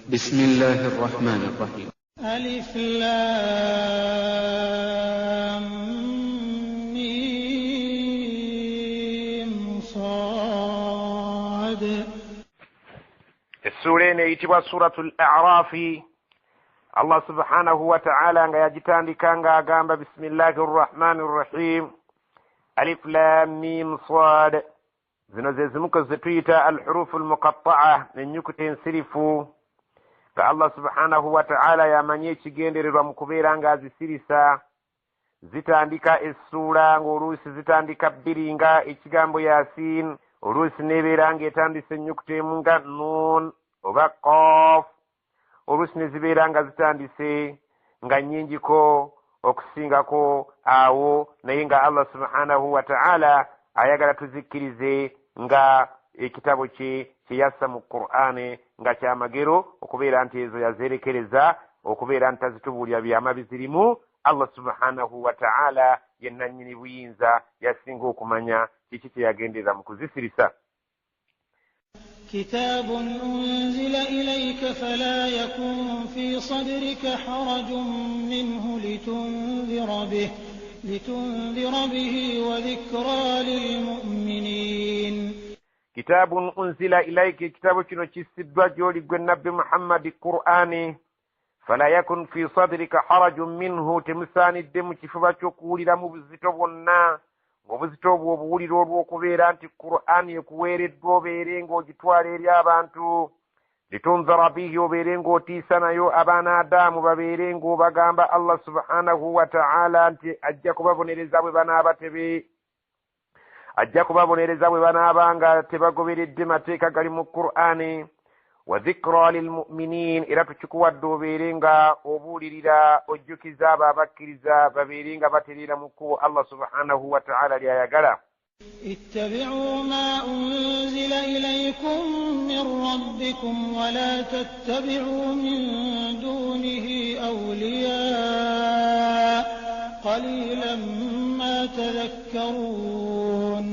بسم الله الرحمن الرحيم. ألف لام ميم صاد. السورة نيتبwa suratul A'raf. Allah subhanahu wa ta'ala nga yagitandika nga agamba bismillahir rahmanir rahim alif lam mim sad. Zino ze zimuko zetuyita al-huruful muqatta'a n'ennyukuta ensirifu nga Allah subhanahu wa ta'ala yamanye ekigendererwa mu kubeera nga azisirisa. Zitandika essula ng'oluusi zitandika bbiri nga ekigambo yasin, oluusi nebeera nga etandise ennyukuta emu nga nun oba qaf, oluusi ne zibeera nga zitandise nga nnyingiko okusingako awo, naye nga Allah subhanahu wa ta'ala ayagala tuzikkirize nga ekitabo kye yassa mu Qur'ani nga kyamagero okubeera nti ezo yazerekereza okubeera nti tazitubuulira byama bizirimu. Allah subhanahu wa ta'ala yenna nnyini buyinza yasinga okumanya kiki kye yagenderera mu kuzisirisa. كتاب أنزل إليك فلا يكن في صدرك حرج منه لتنذر به وذكرى للمؤمنين. كتاب أنزل إليك كتاب كنو كسدوا جولي النبي محمد القرآن فلا يكن في صدرك حرج منه تمسان الدم كفبا تقولي لمو بزيتوبنا ngobuzitobu obuwuliro olw'okubeera nti Qur'ani ekuweereddwa obeere ng'ogitwala eri abantu, litunzara bihi obeere ng'otiisa nayo abaana Adamu babeere ng'obagamba Allah subhanahu wa ta'ala nti ajja kubabonereza bwe banaaba nga tebagoberedde mateeka gali mu Qur'ani. Wa dhikra lil mu'minin, era tukikuwadde obeere nga obuulirira ojjukiza abo abakkiriza babeere nga batereera mu kkubo Allah subhanahu wa ta'ala ly'ayagala. اتبعوا ما أنزل إليكم من ربكم ولا تتبعوا من دونه أولياء قليلا ما تذكرون.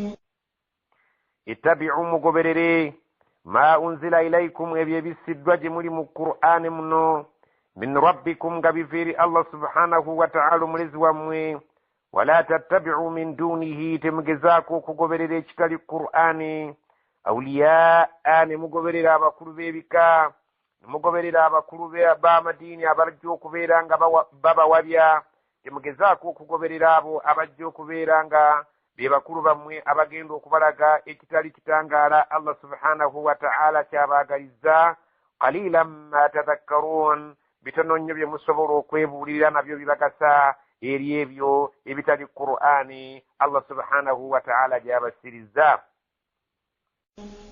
اتبعوا مقبرري ما أنزل إليكم يبيبسدوا جمولي من القرآن منه من ربكم قبفير الله سبحانه وتعالى مرزوامي ولا تتبعوا من دونه تمجزاكو كقبرر اشتري القرآن أولياء مقبرر أبا بيبكا مقبرر أبا أبا مدينة أبرجو كبيرانغا بابا وابيا تمجزاكو كقبرر أبا كبيرانغا bebakulu bamwe abagenda okubalaga ekitali kitangala Allah subhanahu wa ta'ala kyabagaliza. Qalilan ma tadhakkarun, bitono nnyo bye musobola okwebuulira nabyo bibagasa eri ebyo ebitali Qur'ani Allah subhanahu wa ta'ala gyabasiriza.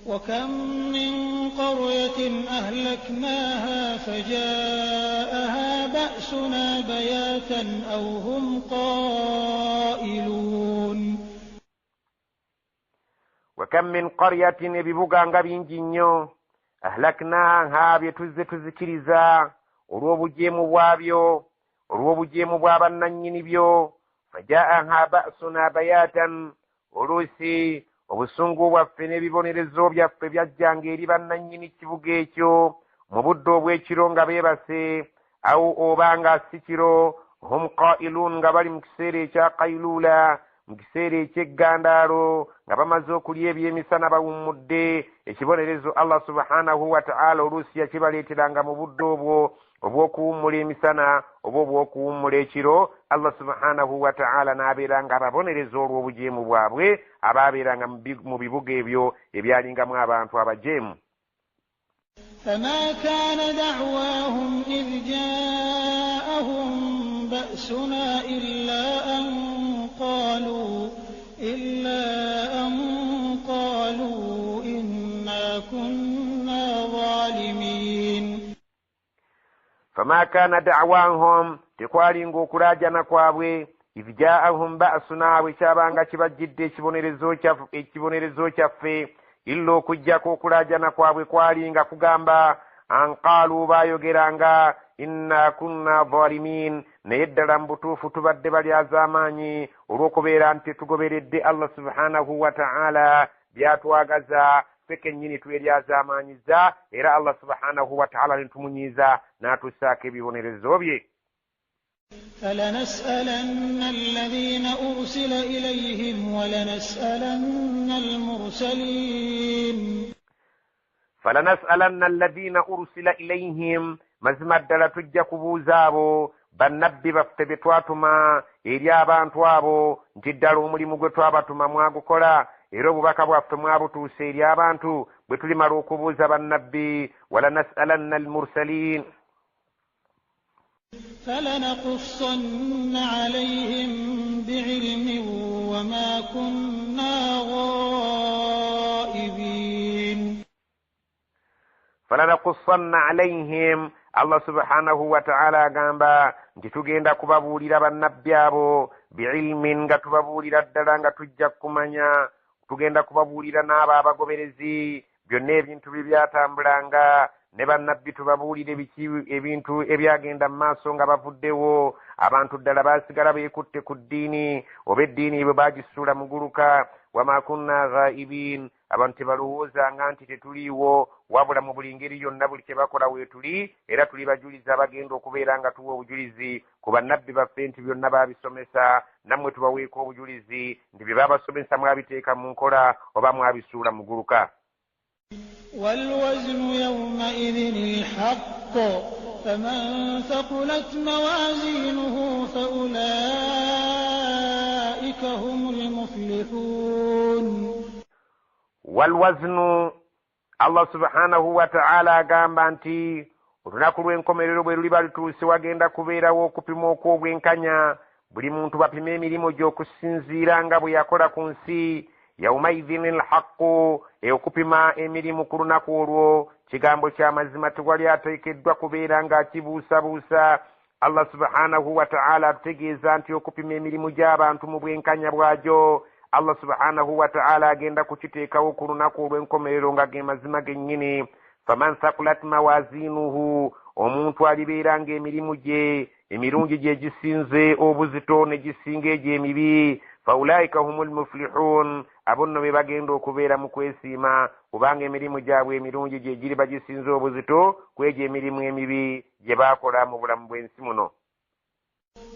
وكم من قرية أهلكناها فجاءها بأسنا بياتا أو هم قائلون. وكم من قرية ببغا ngabingi nnyo ahlaknaha byetuzikiriza olw'obujeemu bw'abannannyini byo. fajaaha ba'suna bayatan, oluusi obusungu bwaffe n'ebibonerezo byaffe byajjanga eri bannannyini kibuga ekyo mu budde obw'ekiro nga beebase, awo oba nga si kiro, hum qailun nga bali mu kiseera ekya qailula, mu kiseera eky'eggandaalo nga bamaze okulya ebyemisana bawummudde. Ekibonerezo Allah subhanahu wa ta'ala oluusi yakibaleeteranga mu budde obwo obw'okuwummula emisana oba obw'okuwummula ekiro. Allah subhanahu wa ta'ala n'abeeranga ababonereza olw'obujeemu bwabwe abaabeeranga mu bibuga ebyo ebyalingamu abantu abajeemu. فما كان دعواهم إذ جاءهم بأسنا إلا أن قالوا إنا كنا ظالمين. فما كان دعواهم tekwali ng'okulaajana kwabwe إذ جاءهم بأسنا bwekyabanga kibajjidde ekibonerezo kyaffe illa okujjako okulaajana kwabwe kwali nga kugamba anqaalu baayogeranga inna kunna zalimin, naye ddala mu butuufu tubadde olw'okubeera nti tugoberedde Allah subhanahu wa ta'ala byatwagaza ffe kennyini tweryazaamanyiza era Allah subhanahu wa ta'ala nitumunyiza n'atussaako ebibonerezo bye. فلنسألن الذين أرسل إليهم ولنسألن المرسلين فلنسألن الذين أرسل إليهم mazima ddala tujja kubuuza abo bannabbi baffe be twatuma eri abantu abo nti ddala omulimu gwe twabatuma mwagukola era obubaka bwaffe mwabutuusa eri abantu bwe tulimala okubuuza bannabbi. walanas'alanna almursalin فلنقصن عليهم بعلم وما كنا غائبين فلنقصن عليهم Allah subhanahu wa ta'ala agamba nti tugenda kubabuulira bannabbi abo biilmin nga tubabuulira ddala nga tujja kumanya. Tugenda kubabuulira n'abo abagoberezi byonna ebintu bye byatambulanga ne bannabbi tubabuulire ebintu ebyagenda mu maaso nga bavuddewo. Abantu ddala baasigala beekutte ku ddiini oba eddiini bwe baagisuula muguluka. wama kunna ghaibin abantu tebalowoozanga nti tetuliiwo wabula mu buli ngeri yonna buli kye bakola weetuli era tuli bajulizi abagenda okubeera nga tuwa obujulizi ku bannabbi baffe nti byonna baabisomesa nammwe tubaweeko obujulizi nti bye baabasomesa mwabiteeka mu nkola oba mwabisuula muguluka. والوزن يومئذ الحق فمن ثقلت موازينه فأولئك هم المفلحون. والوزن Allah subhanahu wa ta'ala agamba nti olunaku lw'enkomerero bwe luliba lutuuse wagenda kubeerawo okupima okw'obwenkanya buli muntu bapima emirimu gy'okusinziira nga bwe yakola ku nsi. yaumaidhin alhaqu okupima emirimu ku lunaku olwo kigambo ky'amazima tewali ateekeddwa kubeera ng'akibuusabuusa. Allah subhanahu wa ta'ala atutegeeza nti okupima emirimu gy'abantu mu bwenkanya bwagyo Allah subhanahu wa ta'ala agenda kukiteekawo ku lunaku olw'enkomerero nga ge mazima gennyini. faman thaqulat mawazinuhu omuntu alibeera ng'emirimu gye emirungi gye gisinze obuzito ne gisinga egyo emibi. faulaika humul muflihun abo nno be bagenda okubeera mu kwesiima kubanga emirimu gyabwe emirungi gye giri bagisinze obuzito ku egyo emirimu emibi gye baakola mu bulamu bw'ensi muno.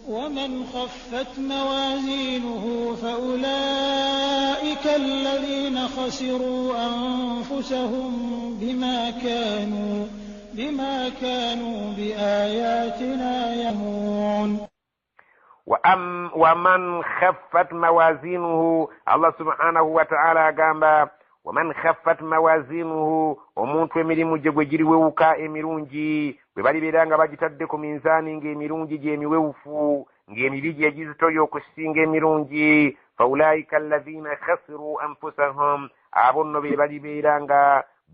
ومن خفت موازينه فأولئك الذين خسروا أنفسهم بما كانوا بآياتنا يظلمون. ومن خفت موازينه الله سبحانه وتعالى agamba ومن خفت موازينه omuntu emirimu gye gwe giriwewuka emirungi bwe balibeera nga bagitadde ku minzaani ng'emirungi gy'emiwewufu ng'emibi gye gizitoyo okusinga emirungi. faulaika alladhina khasiru anfusahum abo nno be balibeera nga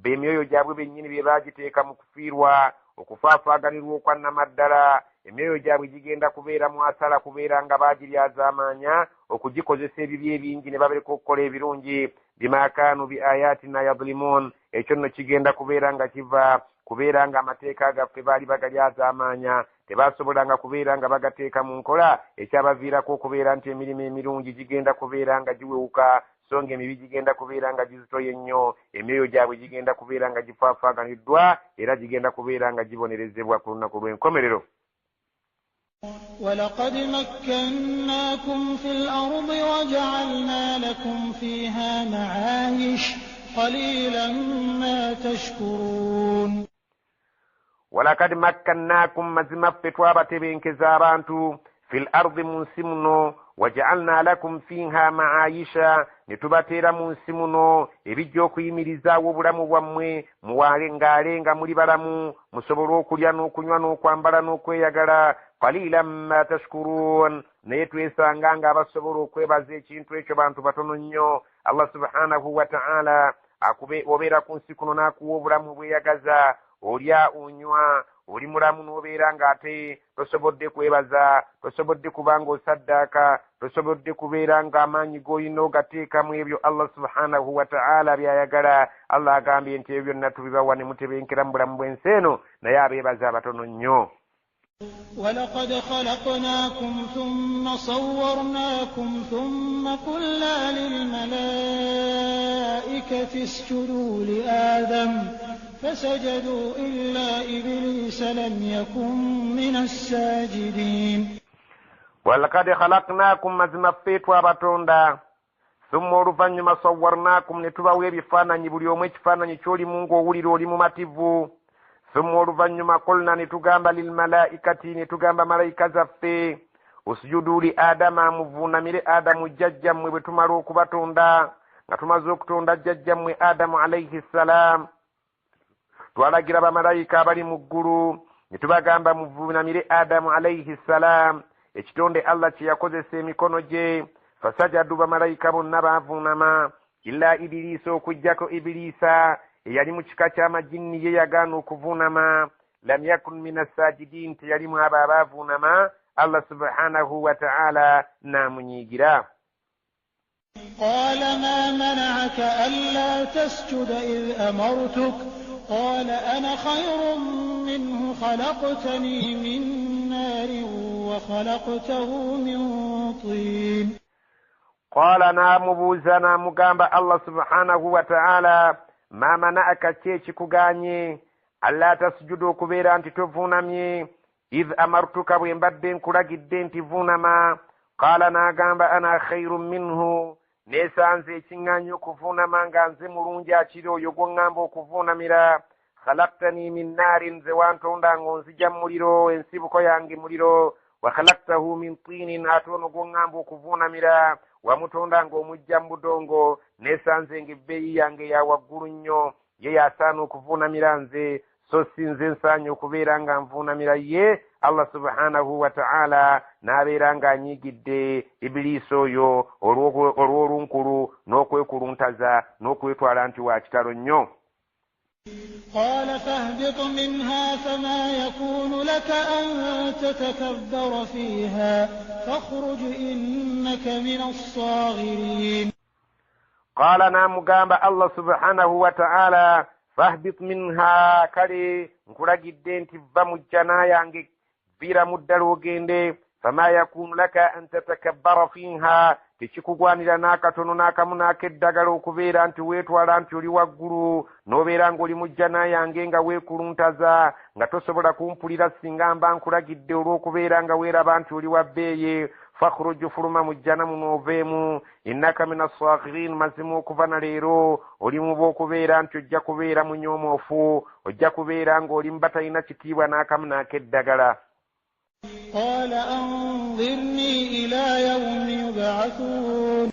b'emyoyo gyabwe bennyini bye baagiteeka mu kufiirwa okufaafaaganirwa okwannamaddala. emyoyo gyabwe gigenda kubeera mu asala kubeera nga baagiryazaamaanya okugikozesa ebibi ebingi ne babereka okukola ebirungi. bima kaanu bi ayatina yadlimun ekyo nno kigenda kubeera nga kiva kubeera nga amateeka gaffe baali bagalyazaamaanya tebaasobolanga kubeera nga bagateeka mu nkola ekyabaviirako okubeera nti emirimu emirungi gigenda kubeera nga giwewuka so ng'emibi gigenda kubeera nga gizitoye nnyo. emyoyo gyabwe gigenda kubeera nga gifaafaaganiddwa era gigenda kubeera nga gibonerezebwa ku lunaku lw'enkomerero. ولقد مكناكم في الأرض وجعلنا لكم فيها معايش قليلا ما تشكرون. ولقد مكناكم مزما فتوابة بينكزا بانتو في الأرض منسمنو وجعلنا لكم فيها معايشا netubateera mu nsi muno ebijja okuyimirizaawo obulamu bwammwe muwalengalenga muli balamu musobole okulya n'okunywa n'okwambala n'okweyagala. qalilan ma tashkurun naye twesanga nga abasobola okwebaza ekintu ekyo bantu batono nnyo. Allah subhanahu wa ta'ala obeera ku nsi kuno n'akuwa obulamu bweyagaza olya onywa oli mulamu n'obeera ng'ate tosobodde kwebaza tosobodde kubanga osaddaaka tosobodde kubeera ng'amaanyi g'olina ogateekamu ebyo Allah subhanahu wa ta'ala byayagala. Allah agambye nti ebyo byonna tubibawa ne mutebenkera mu bulamu bw'ensi eno naye abeebaza abatono nnyo. ولقد خلقناكم ثم صورناكم ثم قلنا للملائكة اسجدوا لآدم فسجدوا إلا إبليس لم يكن من الساجدين. ولقد خلقناكم مزمفيت وابتوندا ثم oluvannyuma صورناكم netubawa ebifaananyi buli omu ekifaananyi ky'oli mungu owulira oli mumativu. ثم oluvannyuma qulna netugamba lilmalaikati netugamba malayika zaffe usjudu li adama muvuunamire adamu jjajjammwe bwe tumala okubatonda nga tumaze okutonda jjajjammwe adamu alayhi ssalam. twalagira bamalayika abali mu ggulu netubagamba muvuunamire adamu alayhi ssalam ekitonde allah kye yakozesa emikono gye. fasajadu bamalayika bonna baavuunama illa ibilisa okuggyako ibilisa eyali mu kika ky'amajinni ye yagaana okuvuunama. lam yakun min assajidin teyalimu abo abaavuunama. allah subhanahu wa ta'ala naamunyiigira. قال ما منعك ألا تسجد إذ أمرتك قال أنا خير منه خلقتني من نار وخلقته من طين. قال نامبوزا نامugamba allah subhanahu wa ta'ala ma mana'aka kyeki kuganye alla tasjudu okubeera nti tovuunamye idh amartuka bwe mbadde nkulagidde nti vuunama. qaala n'agamba ana khairun minhu neesanze ekiŋŋaanyi okuvuunama nga nze mulungi akiri oyo gw'oŋŋamba okuvuunamira. khalaktani min naarin nze wantonda ng'onzija mu muliro ensibuko yange muliro. wa khalaktahu min tiinin ate ono gw'oŋŋamba okuvuunamira wamutonda ng'omujja mu budongo. neesanze ng'ebbeeyi yange ya waggulu nnyo ye yasaana okuvuunamira nze so si nze nsaanye okubeera nga nvuunamira ye. allah subhanahu wa ta'ala n'abeera ng'anyiigidde ibilisi oyo olw'olunkulu n'okwekuluntaza n'okwetwala nti wa kitalo nnyo. قال فاهبط منها فما يكون لك أن تتكبر فيها فاخرج إنك من الصاغرين. قال نامugamba allah subhanahu wa ta'ala fahbit minha kale nkulagidde nti vva mu jjana yange vira mu ddala ogende. fama yakunu laka an tatakabbara fiha tekikugwanira n'akatono n'akamu n'akeddagala okubeera nti weetwala nti oli waggulu n'obeera ng'oli mu jjana yange nga weekuluntaza nga tosobola kumpulira singa mba nkulagidde olw'okubeera nga weeraba nti oli wa bbeeye. fakhruj fuluma mu jjana muno oveemu innaka min assaghirin mazima okuva na leero oli mu b'okubeera nti ojja kubeera munyoomoofu ojja kubeera ng'oli mu batalina kitiibwa n'akamu n'akeddagala. قال أنظرني إلى يوم يبعثون.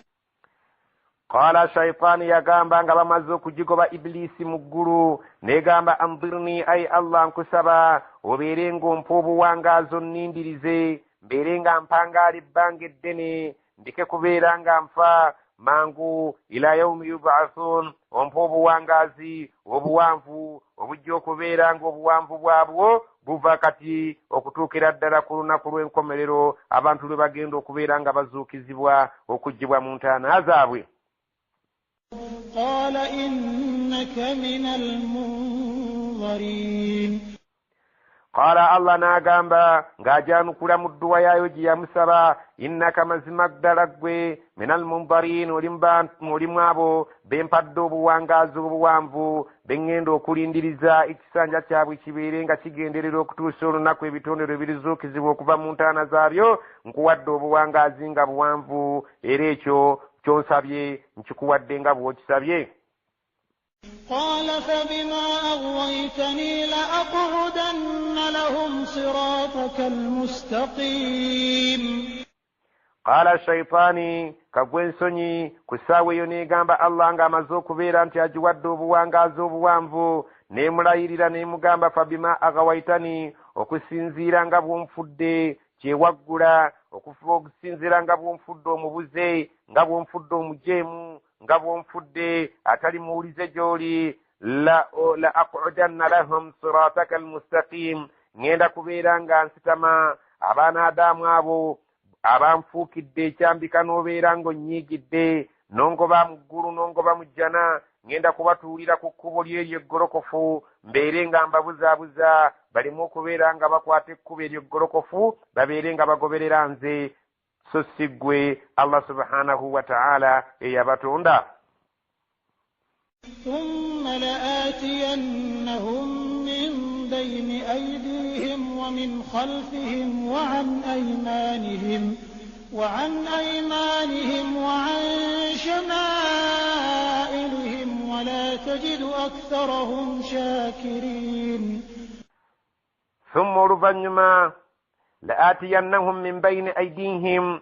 قال شيطان yagamba nga bamaze okugigoba ibilisi mu ggulu negamba anzirni ay allah nkusaba obeere ng'ompa obuwangaazi onnindirize mbeere nga mpangaala ebbanga eddene ndike kubeera nga nfa mangu ila yaumi yub'athun ompa obuwangaazi obuwanvu obujja okubeera ng'obuwanvu bwabwo buva kati okutuukira ddala ku lunaku lw'enkomerero abantu lwe bagenda okubeera nga bazuukizibwa okuggyibwa mu ntaana zaabwe. قال إنك من المنظرين. قال الله n'agamba ng'ajanukula mu dduwa yaayo gye yamusaba innaka mazima ddala ggwe min almundarin olimu abo bempadde obuwangaazi obuwanvu beŋŋenda okulindiriza ekisanja kyabwe kibeere nga kigenderera okutuusa olunaku ebitondero ebirizuukizibwa okuva mu ntaana zaabyo. nkuwadde obuwangaazi nga buwanvu era ekyo kyonsabye nkikuwadde nga bw'okisabye. قال فبما أغويتني لأقعدن لهم صراطك المستقيم. قال الشيطان kagwensonyi ku ssaawa eyo neegamba allah ng'amaze okubeera nti agiwadde obuwangaazi obuwanvu neemulayirira neemugamba fabima agawaitani okusinziira nga bw'onfudde kyewaggula okusinziira nga bw'onfudde omubuze nga bw'onfudde omujeemu nga bw'onfudde atali muwulize gy'oli la aqudanna lahum sirataka almustaqim ŋŋenda kubeera nga nsitama abaana adaamu abo abanfuukidde ekyambika n'obeera ng'onnyiigidde nongoba mu ggulu nongoba mu jjana ngenda kubatuulira ku kkubo ly'eryo eggolokofu mbeere nga mbabuzaabuza balimu okubeera nga bakwata ekkubo eryo eggolokofu babeere nga bagoberera nze so si ggwe Allah subhanahu wa ta'ala eyabatonda. ثم لآتينهم من بين أيديهم ومن خلفهم وعن أيمانهم وعن شمائلهم ولا تجد أكثرهم شاكرين. ثم ربما لآتينهم من بين أيديهم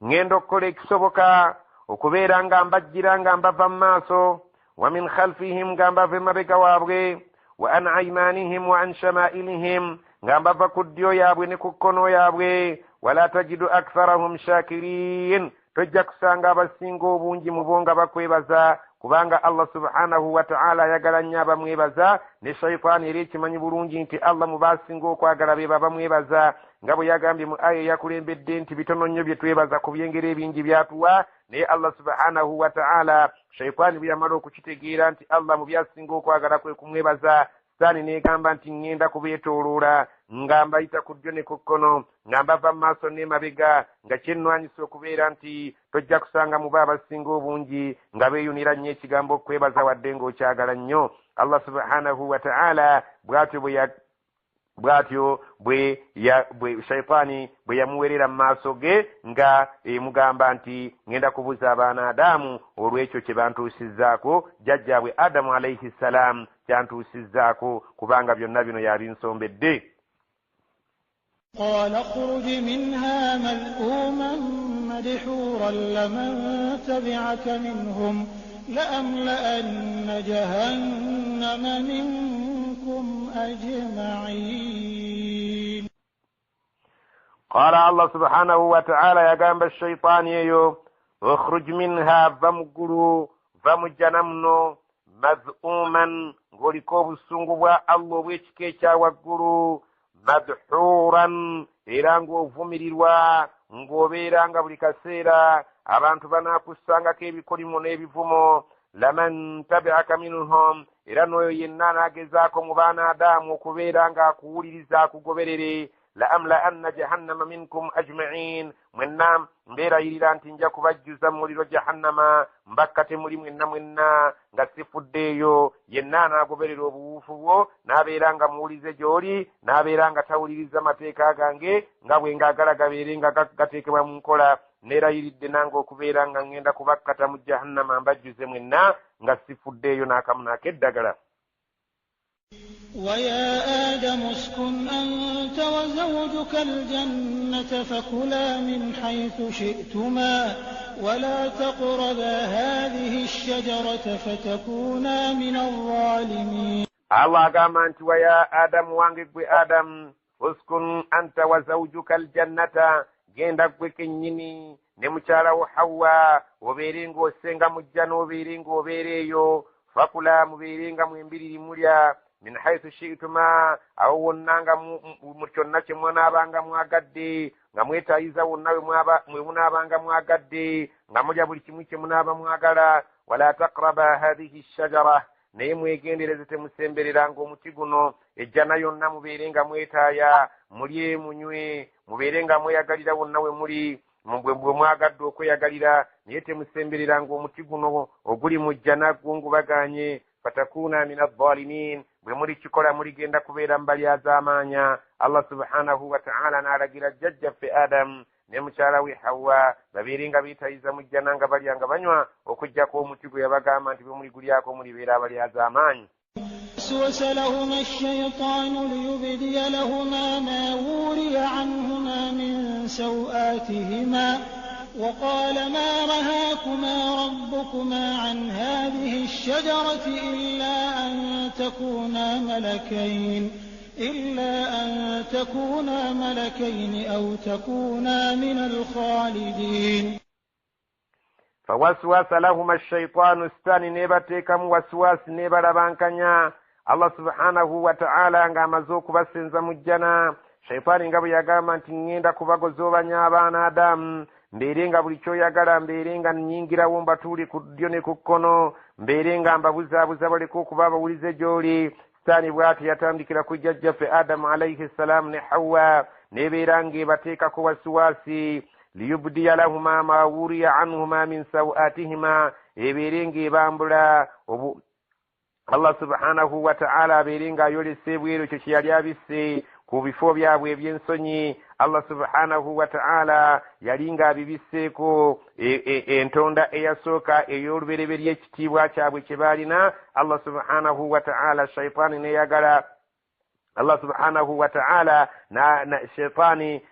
ngendo kole kisoboka okubeera nga mbajjira nga mbava mu maaso wa min khalfihim nga mbava emabega waabwe wa an aymanihim wa an shamailihim nga mbava ku ddyo yaabwe ne ku kkono yaabwe wala tajidu aktharahum shakirin tojja kusanga abasinga obungi mu bo nga bakwebaza kubanga Allah subhanahu wa ta'ala ayagala nnyo abamwebaza ne shayitaani era ekimanyi bulungi nti Allah mu baasinga okwagala be bamwebaza nga bwe yagambye mu aya eyakulembedde nti bitono nnyo bye twebaza ku byengero ebingi byatuwa naye Allah subhanahu wa ta'ala shayitaani bwe yamala okukitegeera nti Allah mu byasinga okwagala kwe kumwebaza sitaani n'egamba nti ŋŋenda kubeetooloola nga mbayita ku ddyo ne ku kkono nga mbava mu maaso n'emabega nga kyennwanyisa okubeera nti tojja kusanga mu bo abasinga obungi nga beeyunira nnyo ekigambo okwebaza wadde ng'okyagala nnyo. Allah subhanahu wa ta'ala bw'atyo bwe shayitaani bwe yamuwerera mu maaso ge nga emugamba nti ŋŋenda kubuza abaana Adamu olw'ekyo kye bantuusizzaako jjajjaabwe Adamu alayhi salaam kyantuusizzaako kubanga byonna bino yabinsombedde. قال اخرج منها مذءوما مدحورا لمن تبعك منهم لأملأن جهنم منكم أجمعين. قال الله سبحانه وتعالى يا جنب الشيطان يو اخرج منها فمقلوا فمجنمنو مذءوما غوليكو بسنغوا الله بيشكيشا وقلوا madhuran era ng'ovumirirwa ng'obeera nga buli kaseera abantu banaakussangako ebikolimo n'ebivumo laman tabi'aka minhum era n'oyo yenna anaagezaako mu baana Adamu okubeera ng'akuwuliriza akugoberere la amla anna jahannama minkum ajma'in mwenna mbeerayirira nti nja kubajjuza mu muliro jahannama mbakkate muli mwenna nga sifuddeeyo yenna anaagoberera obuwuufu bwo n'abeera nga muwulize gy'oli n'abeera nga tawuliriza mateeka gange nga bwe ngaagala gabeere nga gateekebwa mu nkola neerayiridde nange okubeera nga ŋŋenda kubakkata mu jahannama mbajjuze mwenna nga sifuddeeyo n'akamu n'akeddagala. ويا آدم اسكن أنت وزوجك الجنة فكلا من حيث شئتما ولا تقربا هذه الشجرة فتكونا من الظالمين. الله قام أنت ويا آدم وانك بآدم اسكن أنت وزوجك الجنة جندك بكنيني نمشارا وحوا وبيرينغو سنغا مجانو وبيرينغو وبيريو fakula mubiringa mwembiriri mulya min haythu shi'tuma awo wonna nga mu kyonna kye mwanaabanga mwagadde nga mwetaayiza wonna mwe munaabanga mwagadde nga mulya buli kimu kye munaaba mwagala wala taqraba hadhihi shajara naye mwegendereze temusembereranga omuti guno ejjana yonna mubeere nga mwetaaya mulye munywe mubeere nga mweyagalira wonna we muli bwe mwagadde okweyagalira naye temusembereranga omuti guno oguli mu jjana gungubaganye fatakuna min adh-dhalimin bwe muli kikola muligenda kubeera mu balyazaamaanya. Allah subhanahu wa ta'ala n'alagira jjajjaffe Adam ne mukyala we Hawa babeere nga beetayiza mu jjana nga balya nga banywa okuggyako omuti gwe yabagamba nti bwe muligulyako mulibeera abalyazaamaanyi. وسوس لهما الشيطان ليبدي لهما ما وري عنهما من سوآتهما وقال ما نهاكما ربكما عن هذه الشجرة إلا أن تكونا ملكين أو تكونا من الخالدين. فوسوس لهما الشيطان استاني نيبتيكم وسواس نيبالبانكانيا Allah subhanahu wa ta'ala nga amaze okubasenza mu jjana shayitaani nga bwe yagamba nti ŋŋenda kubagoza obanya abaana Adamu mbeerenga buli kyoyagala mbeerenga nnyingirawo mbatuuli ku ddyo ne ku kkono mbeerenga mbabuzaabuza baleka okuba abawulize gy'oli sitaani bw'atyo yatandikira ku jjajjaffe adamu alayhi ssalaamu ne hawa nebeera ng'ebateekako wasiwasi liyubdiya lahuma ma wuriya anhuma min sawatihima ebeere ng'ebambula Allah subhanahu wa ta'ala abeere ng'ayolesa ebweru ekyo kye yali abisse ku bifo byabwe eby'ensonyi. Allah subhanahu wa ta'ala yali ng'abibisseeko entonda eyasooka ey'olubereberye ekitiibwa kyabwe kye baalina. Allah subhanahu wa ta'ala shaitaani neyagala Allah subhanahu wa ta'ala shaitaani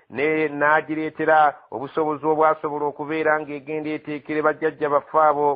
n'agireetera obusobozi obwasobola okubeera ng'egenda eteekere bajjajja baffe abo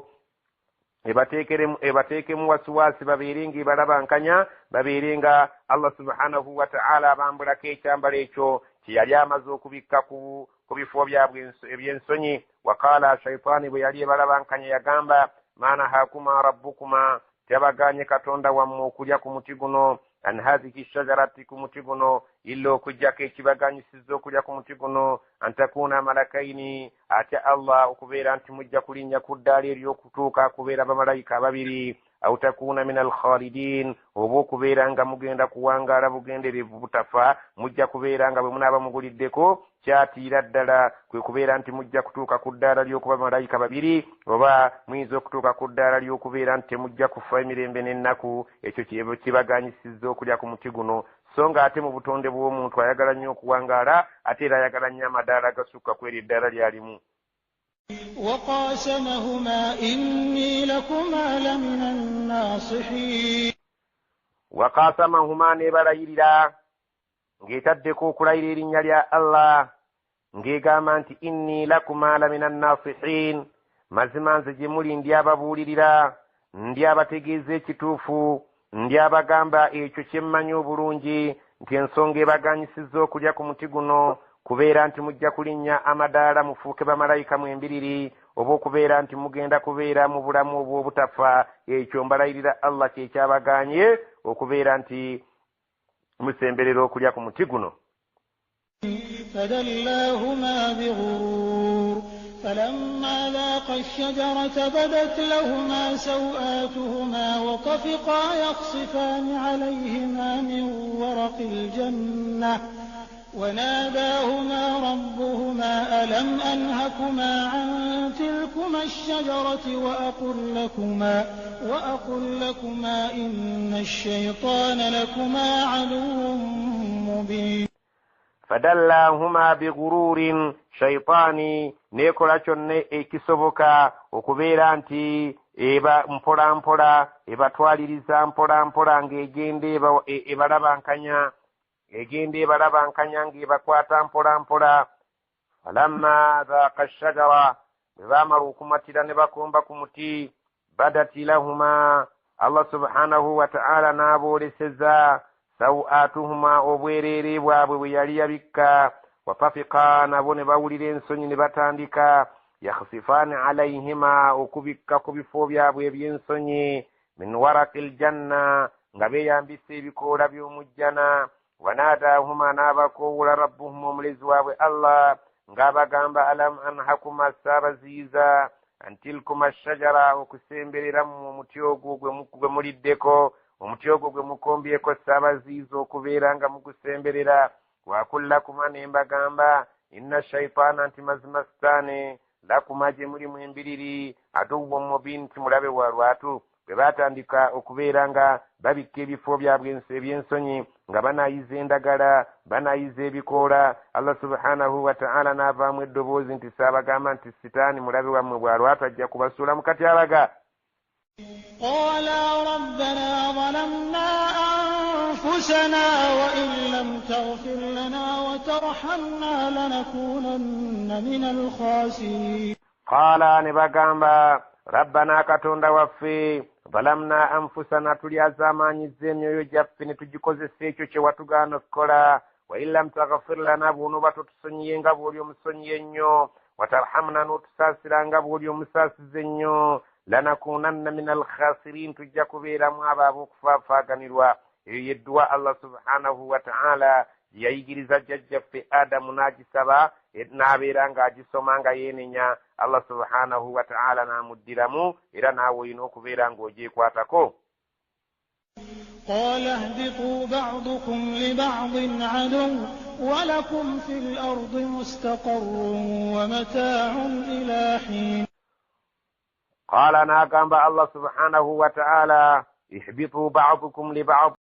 ebateekemu wasiwasi babeere ng'ebalabankanya babeere nga Allah subhanahu wa ta'ala abambulako ekyambalo ekyo kye yali amaze okubikka ku bifo byabwe eby'ensonyi. Waqaala shaitaani bwe yali ebalabankanya yagamba ma nahaakuma rabbukuma tabaganye katonda wammwe okulya ku muti guno an hadhihi shajarati ku muti guno illa okujjako ekibaganyisizza okulya ku muti guno antakuna malakaini atya Allah okubeera nti mujja kulinnya ku ddaala ery'okutuuka kubeera bamalayika ababiri au takuna min alkhalidin oba okubeera nga mugenda kuwangaala bugenderevu butafa mujja kubeera nga bwe munaaba muguliddeko kyatiira ddala kwe kubeera nti mujja kutuuka ku ddaala ly'okuba bamalayika babiri oba muyinza okutuuka ku ddaala ly'okubeera nti temujja kufa emirembe n'ennaku ekyo kibaganyisizza okulya ku muti guno. So nga ate mu butonde bw'omuntu ayagala nnyo okuwangaala ate era ayagala nnyo amadaala agasukka ku eri eddaala ly'alimu. وقاسمهما إني لكما لمن الناصحين وقاسمهما نباlayirira ng'etaddeko okulayira erinnya lya Allah ng'egamba nti inni lakuma lamina nnasihin mazima nze gye muli ndi ababuulirira ndi abategeeza ekituufu ndi abagamba ekyo kye mmanyi obulungi nti ensonga ebaganyisizza okulya ku muti guno kubeera nti mujja kulinnya amadaala mufuuke bamalayika mwembiriri oba okubeera nti mugenda kubeera mu bulamu obw'obutafa ekyo mbalayirira Allah kyekyabaganye okubeera nti musemberera okulya ku muti guno. فدلاهما بغرور فلما ذاقا الشجرة بدت لهما سوآتهما وطفقا يخصفان عليهما من ورق الجنة وناداهما ربهما ألم أنهكما عن تلكما الشجرة وأقل لكما إن الشيطان لكما عدو مبين فدلاهما بغرور شيطاني nekola kyonna ekisoboka okubeera nti eba mpola mpola ebatwaliriza mpola mpola ng'egenda ebalabankanya ng'ebakwata mpola mpola. falamma dhaaqa shajara bwe baamala okumatira ne bakomba ku muti badati lahuma Allah subhanahu wa ta'ala n'abooleseza sawatuhuma obwereere bwabwe bwe yali yabikka watafika nabo ne bawulira ensonyi ne batandika yakhsifaani alayhima okubikka ku bifo byabwe eby'ensonyi min warakil janna nga beeyambisa ebikoola by'omujjana. wanaadaahuma n'abakoowula rabbuhum omulezi waabwe Allah ng'abagamba alam anhakuma saabaziiza antilkuma shajara okusemberera mu omuti ogwo gwe muliddeko omuti ogwo gwe mukombyeko saabaziiza okubeera nga mugusemberera. wakullakuma ne mbagamba inna shaitaana nti mazima sitaani lakuma gye muli mwembiriri aduwwun mubin nti mulabe wa lwatu. bwe baatandika okubeera nga babikka ebifo byabwe eby'ensonyi nga banaayiza endagala banaayiza ebikoola Allah subhanahu wa ta'ala n'avaamu eddoboozi nti saabagamba nti sitaani mulabe wammwe bw'alwatu ajja kubasuula mu katyabaga. قالا ربنا ظلمنا أنفسنا وإن لم تغفر لنا وترحمنا لنكونن من الخاسرين. قالا نبغامبا ربنا كتوندا وفي ظلمنا أنفسنا tulyazaamaanyizza emyoyo gyaffe ne tugikozesa ekyo kye watugaana okukola wa in lam taghfir lana bw'onooba totusonyiye nga bw'oli omusonyi ennyo watarhamna n'otusaasira nga bw'oli omusaasize ennyo lanakunanna min alkhasirin tujja kubeeramu abo ab'okufaafaganirwa. eyo yeddwa Allah subhanahu wa ta'ala yayigiriza jjajjaffe adamu n'agisaba n'abeera ng'agisomanga yeenenya Allah subhanahu wa ta'ala n'amuddiramu era naawe olina okubeera ng'ogyekwatako. قال اهبطوا بعضكم لبعض عدو ولكم في الأرض مستقر ومتاع إلى حين. قال ناقم الله سبحانه وتعالى اهبطوا بعضكم لبعض